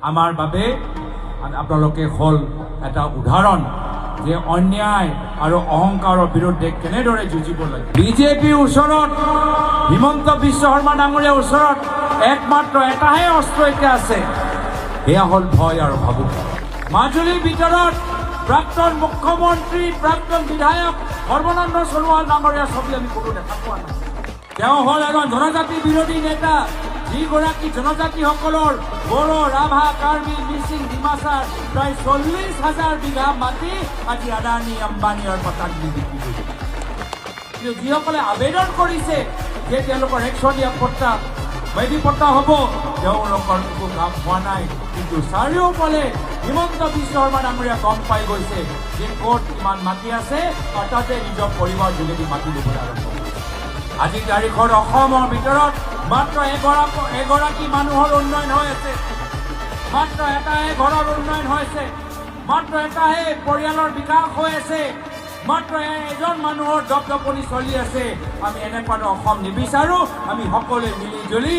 আমাৰ বাবে আপোনালোকে হ'ল এটা উদাহৰণ যে অন্যায় আৰু অহংকাৰৰ বিৰুদ্ধে কেনেদৰে যুঁজিব লাগে। বিজেপিৰ ওচৰত হিমন্ত বিশ্ব শৰ্মা ডাঙৰীয়াৰ ওচৰত একমাত্ৰ এটাহে অস্ত্ৰ এতিয়া আছে, সেয়া হ'ল ভয় আৰু ভাবুক। মাজুলীৰ ভিতৰত প্ৰাক্তন মুখ্যমন্ত্ৰী, প্ৰাক্তন বিধায়ক সৰ্বানন্দ সোণোৱাল ডাঙৰীয়াৰ ছবি আমি কোনো দেখা পোৱা নাই। তেওঁ হ'ল এজন জনজাতি বিৰোধী নেতা, যিগৰাকী জনজাতিসকলৰ বড়ো, ৰাভা, কাৰ্বি, মিচিং, ডিমাছাৰ প্ৰায় 40,000 বিঘা মাটি আজি আদানী, আম্বানী আৰু পটানী বিক্ৰী কৰিছে। কিন্তু যিসকলে আবেদন কৰিছে যে তেওঁলোকৰ 100 দিয়া পট্টা বাইদী পট্টা হ'ব, তেওঁলোকৰ একো কাম হোৱা নাই। কিন্তু চাৰিওফালে হিমন্ত বিশ্ব শৰ্মা ডাঙৰীয়া গম পাই গৈছে যে ক'ত কিমান মাটি আছে, আৰু তাতে নিজৰ পৰিবাৰ যোগেদি মাটি ল'বলৈ আৰম্ভ কৰিছে। আজিৰ তাৰিখত অসমৰ ভিতৰত মাত্ৰ এগৰাকী মানুহৰ উন্নয়ন হৈ আছে, মাত্ৰ এটাহে ঘৰৰ উন্নয়ন হৈছে, মাত্ৰ এটাহে পৰিয়ালৰ বিকাশ হৈ আছে, মাত্ৰ এজন মানুহৰ দপদপনি চলি আছে। আমি এনেকুৱা অসম নিবিচাৰো। আমি সকলোৱে মিলি জুলি